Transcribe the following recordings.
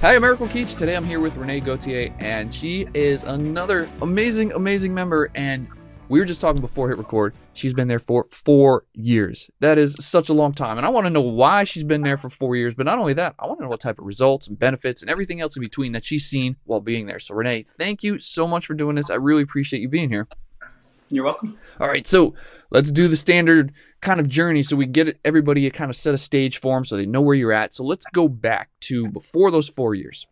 Hi, I'm Eric Keach. Today I'm here with Renee Gauthier, and she is another amazing member. And we were just talking before hit record. She's been there for 4 years. That is such a long time. And I want to know why she's been there for 4 years. But not only that, I want to know what type of results and benefits and everything else in between that she's seen while being there. So Renee, thank you so much for doing this. I really appreciate you being here. You're welcome. All right, so let's do the standard kind of journey so we get everybody a kind of set a stage for them so they know where you're at. So let's go back to before those 4 years.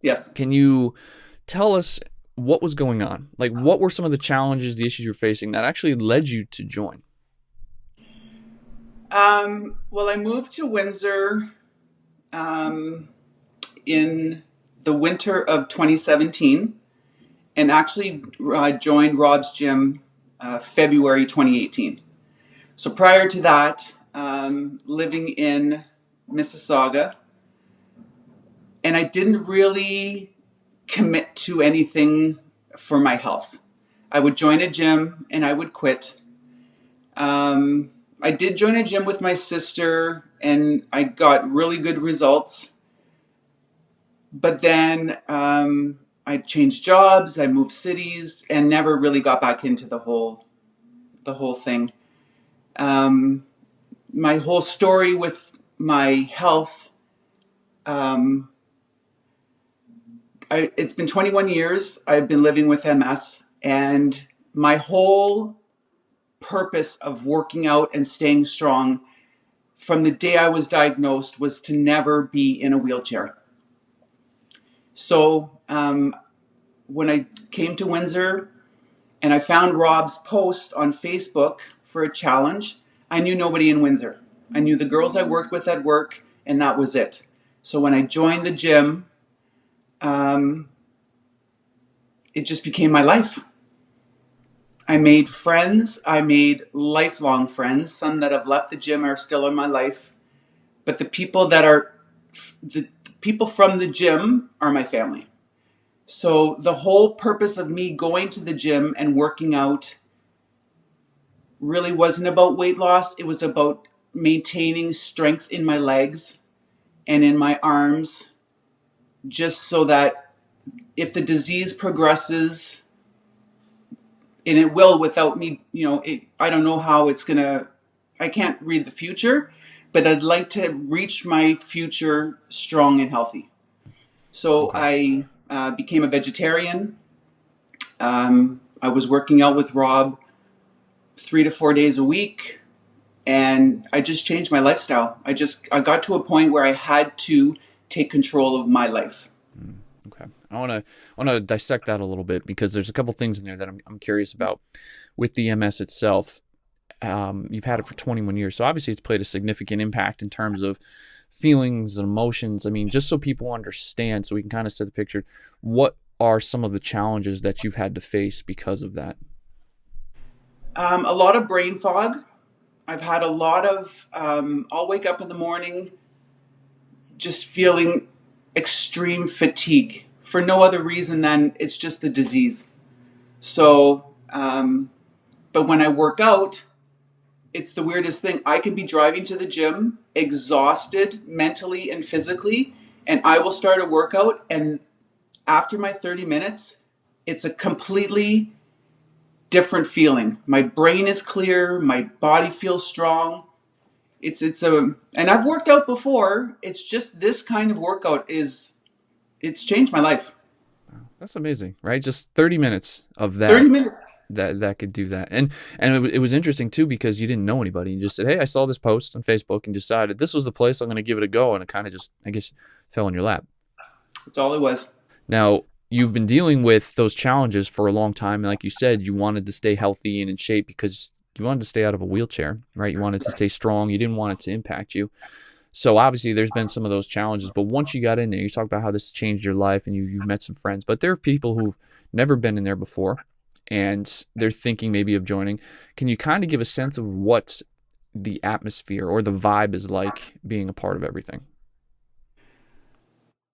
Yes. Can you tell us what was going on? Like, what were some of the challenges, the issues you're facing that actually led you to join? Well, I moved to Windsor in the winter of 2017 and actually joined Rob's gym February 2018. So prior to that, living in Mississauga, and I didn't really commit to anything for my health. I would join a gym and I would quit. I did join a gym with my sister and I got really good results. But then I changed jobs, I moved cities, and never really got back into the whole thing. My whole story with my health. It's been 21 years I've been living with MS, and my whole purpose of working out and staying strong from the day I was diagnosed was to never be in a wheelchair. So when I came to Windsor and I found Rob's post on Facebook for a challenge, I knew nobody in Windsor. I knew the girls I worked with at work, and that was it. So when I joined the gym, it just became my life. I made friends. I made lifelong friends. Some that have left the gym are still in my life. But the people from the gym are my family. So the whole purpose of me going to the gym and working out really wasn't about weight loss. It was about maintaining strength in my legs and in my arms, just so that if the disease progresses, and it will without me, I don't know how it's I can't read the future, but I'd like to reach my future strong and healthy. So Okay. I became a vegetarian. I was working out with Rob 3 to 4 days a week, and I just changed my lifestyle. I got to a point where I had to take control of my life. Okay. I want to dissect that a little bit because there's a couple things in there that I'm curious about with the MS itself. You've had it for 21 years, so obviously it's played a significant impact in terms of feelings and emotions. I mean, just so people understand, so we can kind of set the picture. What are some of the challenges that you've had to face because of that? A lot of brain fog. I've had a lot of, I'll wake up in the morning just feeling extreme fatigue for no other reason than it's just the disease. So, but when I work out, it's the weirdest thing. I can be driving to the gym, exhausted mentally and physically, and I will start a workout, and after my 30 minutes, it's a completely different feeling. My brain is clear, my body feels strong. And I've worked out before. It's just this kind of workout it's changed my life. That's amazing, right? Just 30 minutes of 30 that minutes. that could do that. And it was interesting too because you didn't know anybody. You just said, "Hey, I saw this post on Facebook and decided this was the place I'm going to give it a go." And it kind of just, I guess, fell in your lap. That's all it was. Now, you've been dealing with those challenges for a long time. And like you said, you wanted to stay healthy and in shape because you wanted to stay out of a wheelchair, right? You wanted to stay strong. You didn't want it to impact you. So obviously there's been some of those challenges, but once you got in there, you talk about how this changed your life and you've met some friends, but there are people who've never been in there before and they're thinking maybe of joining. Can you kind of give a sense of what the atmosphere or the vibe is like being a part of everything?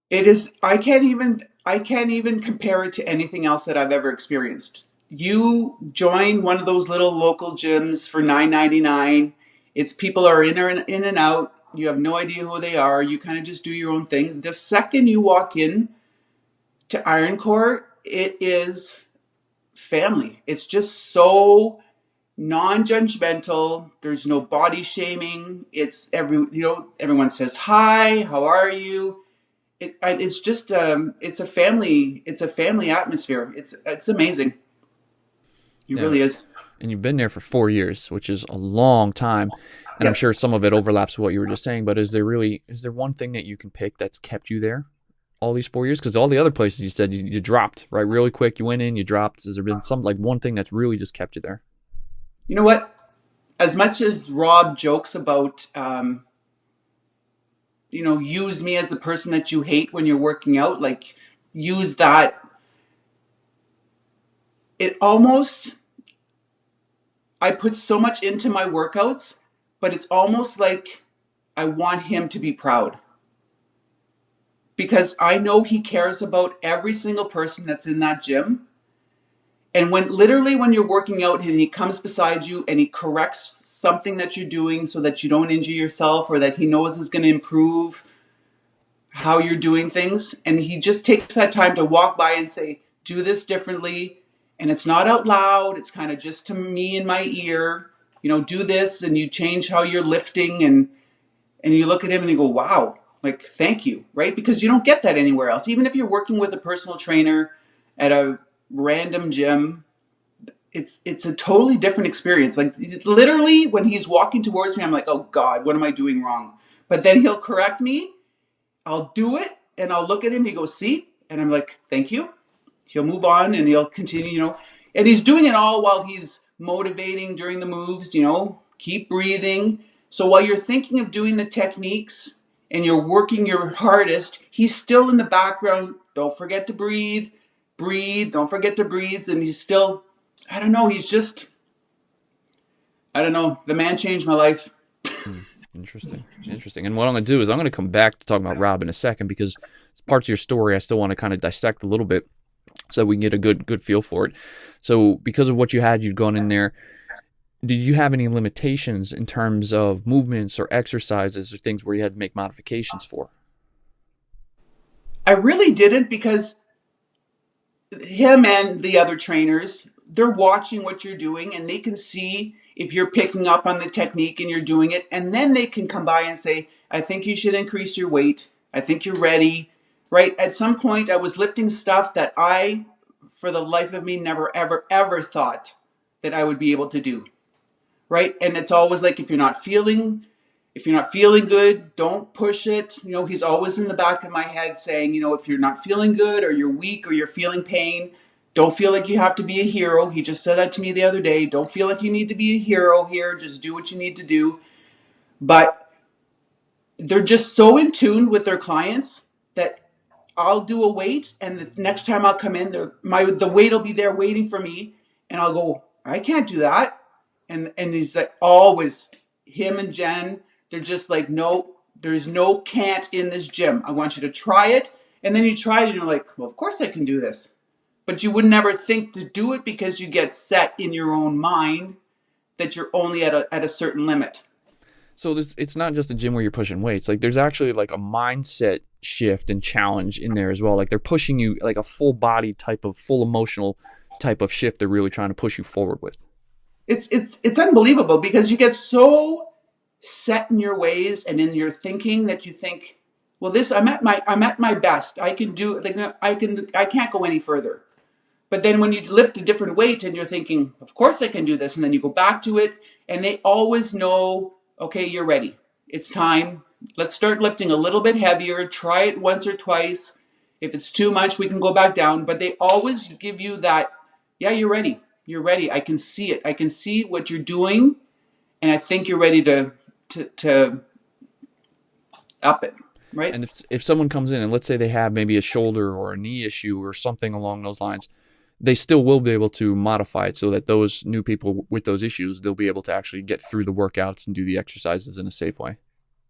It is I can't even compare it to anything else that I've ever experienced. You join one of those little local gyms for $9.99. It's people are in and out You have no idea who they are. You kind of just do your own thing. The second you walk in to Iron Core, it is family. It's just so non-judgmental. There's no body shaming. It's everyone says hi, how are you? It's just it's a family atmosphere. It's amazing. It Yeah. really is. And you've been there for 4 years, which is a long time. And I'm Yes. sure some of it overlaps with what you were just saying, but is there one thing that you can pick that's kept you there all these 4 years? Because all the other places you said you dropped, right? Really quick, you went in, you dropped. Has there been some, like, one thing that's really just kept you there? You know what? As much as Rob jokes about, use me as the person that you hate when you're working out, like use that. It almost, I put so much into my workouts, but it's almost like I want him to be proud because I know he cares about every single person that's in that gym. And when you're working out and he comes beside you and he corrects something that you're doing so that you don't injure yourself or that he knows is going to improve how you're doing things, and he just takes that time to walk by and say, do this differently. And it's not out loud, it's kind of just to me in my ear, do this, and you change how you're lifting, and you look at him and you go, wow, like, thank you, right? Because you don't get that anywhere else. Even if you're working with a personal trainer at a random gym, it's a totally different experience. Like, literally, when he's walking towards me, I'm like, oh God, what am I doing wrong? But then he'll correct me. I'll do it, and I'll look at him. He goes, see? And I'm like, thank you. He'll move on, and he'll continue, And he's doing it all while he's motivating during the moves, keep breathing. So while you're thinking of doing the techniques and you're working your hardest, he's still in the background. Don't forget to breathe. Breathe. Don't forget to breathe. And he's still, I don't know, I don't know. The man changed my life. Hmm. Interesting. Interesting. And what I'm going to do is I'm going to come back to talk about Rob in a second because it's parts of your story I still want to kind of dissect a little bit so we can get a good feel for it. So because of what you had, you'd gone in there. Did you have any limitations in terms of movements or exercises or things where you had to make modifications for? I really didn't because him and the other trainers, they're watching what you're doing and they can see if you're picking up on the technique and you're doing it. And then they can come by and say, I think you should increase your weight. I think you're ready. Right? At some point, I was lifting stuff that I, for the life of me, never, ever, ever thought that I would be able to do. Right? And it's always like, if you're not feeling good, don't push it. He's always in the back of my head saying, if you're not feeling good or you're weak or you're feeling pain, don't feel like you have to be a hero. He just said that to me the other day. Don't feel like you need to be a hero here. Just do what you need to do. But they're just so in tune with their clients that I'll do a weight, and the next time I'll come in, the weight will be there waiting for me, and I'll go, I can't do that. And he's like, always, him and Jen, they're just like, no, there's no can't in this gym. I want you to try it. And then you try it and you're like, well, of course I can do this. But you would never think to do it because you get set in your own mind that you're only at a certain limit. So it's not just a gym where you're pushing weights. Like there's actually like a mindset shift and challenge in there as well. Like they're pushing you like a full body type of full emotional type of shift they're really trying to push you forward with. It's unbelievable because you get so set in your ways and in your thinking that you think, well, this I'm at my best. I can do like I can't go any further. But then when you lift a different weight and you're thinking, of course I can do this, and then you go back to it, and they always know, okay, you're ready. It's time. Let's start lifting a little bit heavier. Try it once or twice. If it's too much, we can go back down. But they always give you that, yeah, you're ready. You're ready. I can see it. I can see what you're doing, and I think you're ready to up it, right? And if someone comes in and let's say they have maybe a shoulder or a knee issue or something along those lines, they still will be able to modify it so that those new people with those issues, they'll be able to actually get through the workouts and do the exercises in a safe way.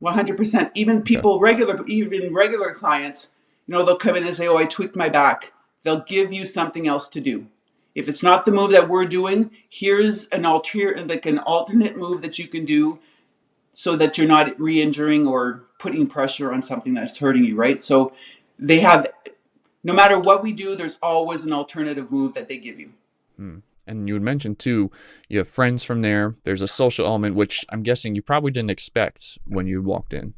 100%. Okay. Even regular clients, they'll come in and say, "Oh, I tweaked my back." They'll give you something else to do. If it's not the move that we're doing, here's an alternate move that you can do so that you're not re-injuring or putting pressure on something that's hurting you, right? So they have, no matter what we do, there's always an alternative move that they give you. Hmm. And you had mentioned too, you have friends from there. There's a social element, which I'm guessing you probably didn't expect when you walked in.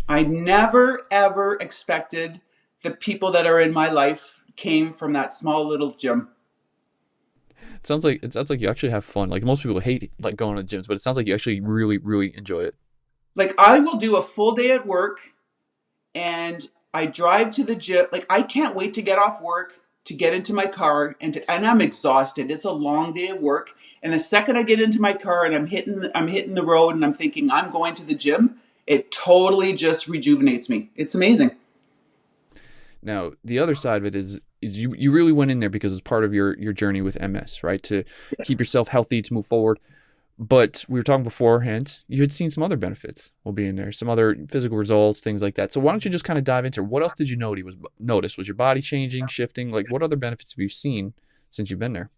I never ever expected the people that are in my life came from that small little gym. It sounds like you actually have fun. Like most people hate like going to gyms, but it sounds like you actually really, really enjoy it. Like I will do a full day at work and I drive to the gym. Like I can't wait to get off work to get into my car and I'm exhausted. It's a long day of work. And the second I get into my car and I'm hitting the road and I'm thinking I'm going to the gym, it totally just rejuvenates me. It's amazing. Now, the other side of it is you really went in there because it's part of your journey with MS, right? To keep yourself healthy, to move forward. But we were talking beforehand, you had seen some other benefits while being there, some other physical results, things like that. So why don't you just kind of dive into what else did you notice? Was your body changing, shifting? Like what other benefits have you seen since you've been there?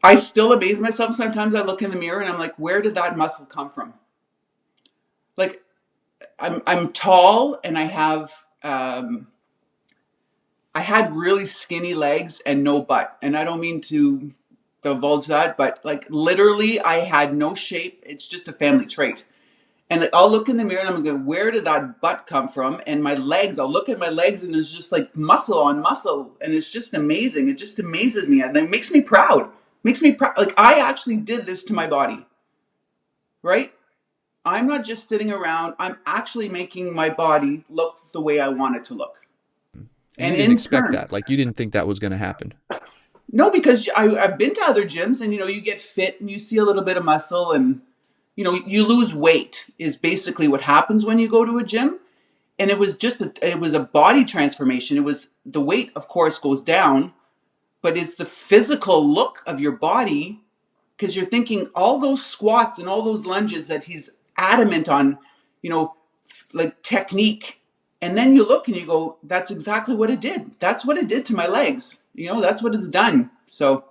I still amaze myself. Sometimes I look in the mirror and I'm like, where did that muscle come from? Like I'm tall and I had really skinny legs and no butt. And I don't mean to divulge that, but like literally I had no shape. It's just a family trait. And like, I'll look in the mirror and I'm going, where did that butt come from? And my legs, I'll look at my legs and there's just like muscle on muscle. And it's just amazing. It just amazes me. And it makes me proud. Makes me proud. Like I actually did this to my body, right? I'm not just sitting around. I'm actually making my body look the way I want it to look. And you And didn't in expect turn, that. Like you didn't think that was going to happen. no, because I've been to other gyms and you get fit and you see a little bit of muscle and you lose weight is basically what happens when you go to a gym. And it was a body transformation. It was the weight, of course, goes down, but it's the physical look of your body because you're thinking all those squats and all those lunges that he's adamant on, you know, like technique. And then you look and you go, that's exactly what it did. That's what it did to my legs. That's what it's done. So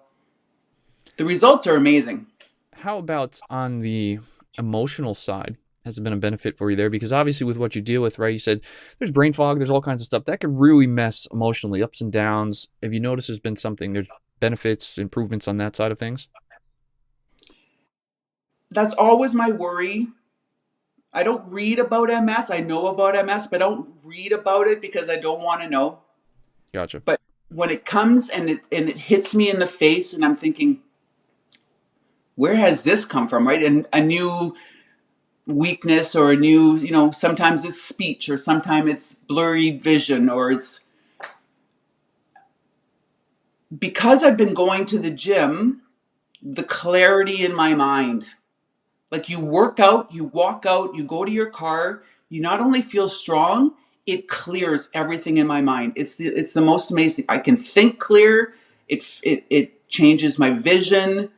the results are amazing. How about on the emotional side? Has it been a benefit for you there? Because obviously, with what you deal with, right? You said there's brain fog, there's all kinds of stuff that could really mess emotionally, ups and downs. Have you noticed there's been there's benefits, improvements on that side of things? That's always my worry. I don't read about MS. I know about MS, but I don't read about it because I don't want to know. Gotcha. But when it comes and it hits me in the face, and I'm thinking, where has this come from, right? And a new weakness or a new, sometimes it's speech or sometimes it's blurry vision or it's because I've been going to the gym, the clarity in my mind. Like you work out, you walk out, you go to your car, you not only feel strong, it clears everything in my mind. It's the most amazing. I can think clear. It changes my vision.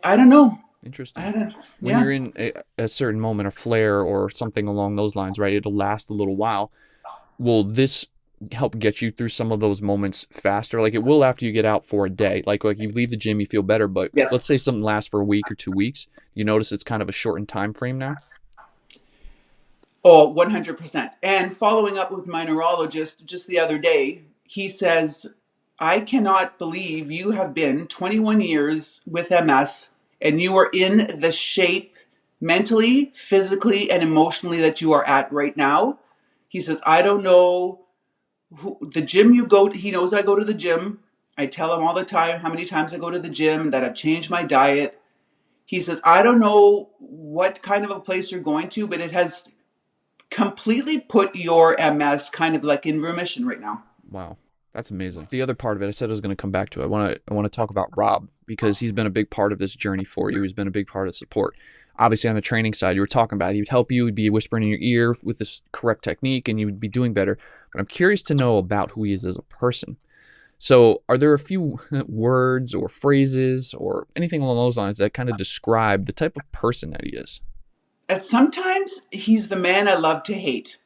I don't know. I Interesting. don't. When Yeah. you're in a certain moment, a flare or something along those lines, right? It'll last a little while. Will this help get you through some of those moments faster? Like it will after you get out for a day. Like you leave the gym, you feel better, but Yes. let's say something lasts for a week or 2 weeks. You notice it's kind of a shortened time frame now. Oh, 100%. And following up with my neurologist just the other day, he says, I cannot believe you have been 21 years with MS and you are in the shape mentally, physically, and emotionally that you are at right now. He says, I don't know the gym you go to. He knows I go to the gym. I tell him all the time how many times I go to the gym, that I've changed my diet. He says, I don't know what kind of a place you're going to, but it has completely put your MS kind of like in remission right now. Wow. That's amazing. The other part of it, I said I was going to come back to. I want to talk about Rob because he's been a big part of this journey for you. He's been a big part of support. Obviously, on the training side, you were talking about it. He would help you. He'd be whispering in your ear with this correct technique, and you would be doing better. But I'm curious to know about who he is as a person. So, are there a few words or phrases or anything along those lines that kind of describe the type of person that he is? And sometimes he's the man I love to hate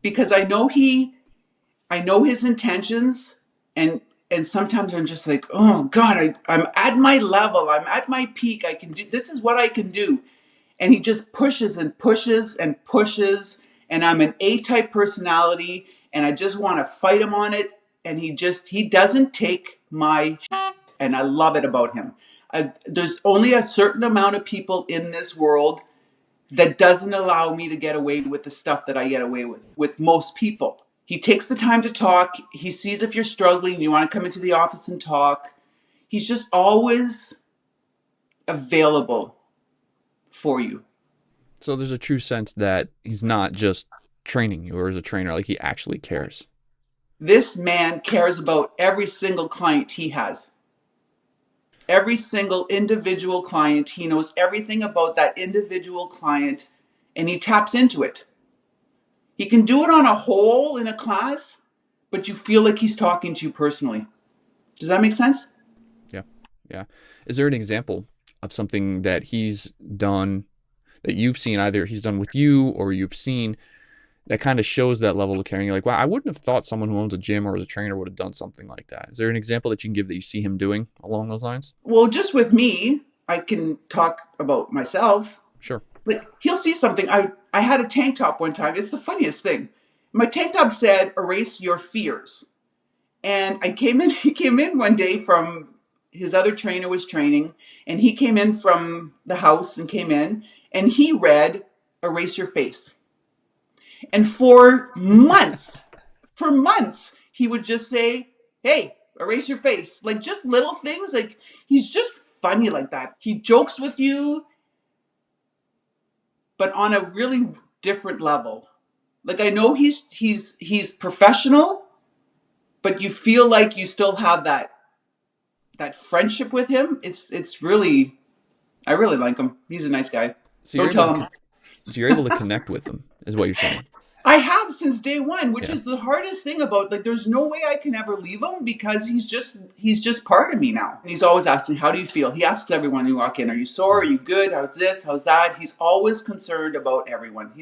because I know his intentions and And sometimes I'm just like, oh God, I'm at my level. I'm at my peak. I can do, this is what I can do. And he just pushes and pushes and pushes. And I'm an A-type personality and I just want to fight him on it. And he doesn't take my shit, and I love it about him. There's only a certain amount of people in this world that doesn't allow me to get away with the stuff that I get away with most people. He takes the time to talk. He sees if you're struggling, you want to come into the office and talk. He's just always available for you. So there's a true sense that he's not just training you or as a trainer, like he actually cares. This man cares about every single client he has. Every single individual client. He knows everything about that individual client and he taps into it. He can do it on a whole in a class, but you feel like he's talking to you personally. Does that make sense? Yeah. Yeah. Is there an example of something that he's done that you've seen, either he's done with you or you've seen, that kind of shows that level of caring? You're like, wow, I wouldn't have thought someone who owns a gym or is a trainer would have done something like that. Is there an example that you can give that you see him doing along those lines? Well, just with me, I can talk about myself. Sure. Like he'll see something. I had a tank top one time. It's the funniest thing. My tank top said erase your fears. And he came in one day from his other trainer was training, and he came in from the house and came in and he read erase your face. And for months, he would just say, hey, erase your face. Like just little things. Like he's just funny like that. He jokes with you, but on a really different level. Like I know he's professional, but you feel like you still have that friendship with him. It's really, I really like him. He's a nice guy. So Don't tell him. So you're able to connect with them, is what you're saying. I have since day one, which Yeah. is the hardest thing about, like, there's no way I can ever leave him because he's just part of me now. And he's always asking, how do you feel? He asks everyone who walk in, are you sore? Are you good? How's this? How's that? He's always concerned about everyone.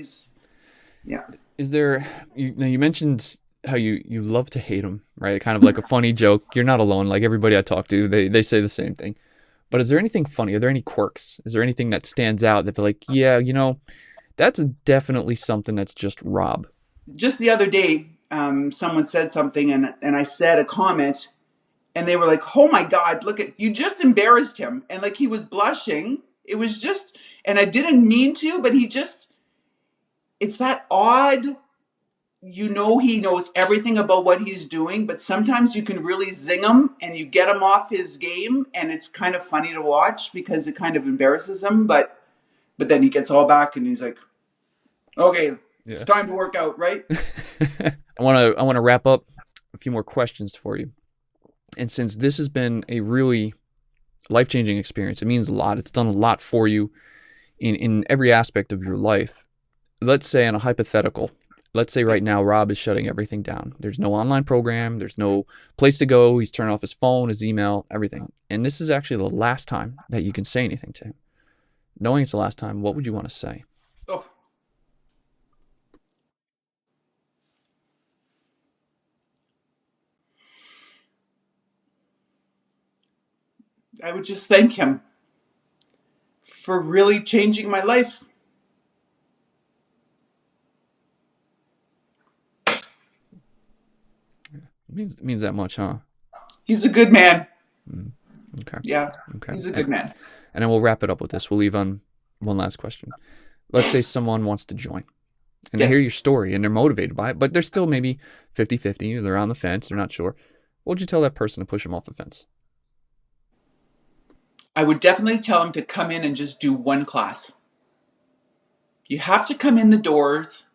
Yeah. Is there, you mentioned how you love to hate him, right? Kind of like a funny joke. You're not alone. Like everybody I talk to, they say the same thing. But is there anything funny? Are there any quirks? Is there anything that stands out that they're like, yeah, that's definitely something that's just Rob? Just the other day, someone said something and I said a comment and they were like, oh my God, look at, you just embarrassed him. And like he was blushing. It was just, and I didn't mean to, but it's that odd, he knows everything about what he's doing, but sometimes you can really zing him and you get him off his game and it's kind of funny to watch because it kind of embarrasses him, but then he gets all back and he's like, okay, Yeah. it's time to work out, right? I want to wrap up a few more questions for you. And since this has been a really life-changing experience, it means a lot. It's done a lot for you in every aspect of your life. Let's say on a hypothetical, let's say right now Rob is shutting everything down. There's no online program. There's no place to go. He's turning off his phone, his email, everything. And this is actually the last time that you can say anything to him. Knowing it's the last time, what would you want to say? Oh, I would just thank him for really changing my life. It means that much, huh? He's a good man. Okay. Yeah, Okay. he's a good man. And then we'll wrap it up with this. We'll leave on one last question. Let's say someone wants to join and they Yes. hear your story and they're motivated by it, but they're still maybe 50-50. They're on the fence. They're not sure. What would you tell that person to push them off the fence? I would definitely tell him to come in and just do one class. You have to come in the doors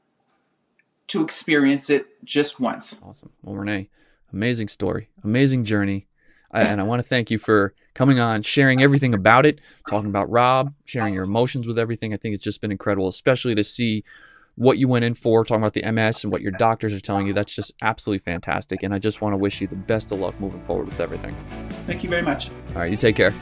to experience it just once. Awesome. Well, Renee, amazing story, amazing journey. And I want to thank you for coming on, sharing everything about it, talking about Rob, sharing your emotions with everything. I think it's just been incredible, especially to see what you went in for, talking about the MS and what your doctors are telling you. That's just absolutely fantastic. And I just want to wish you the best of luck moving forward with everything. Thank you very much. All right, you take care.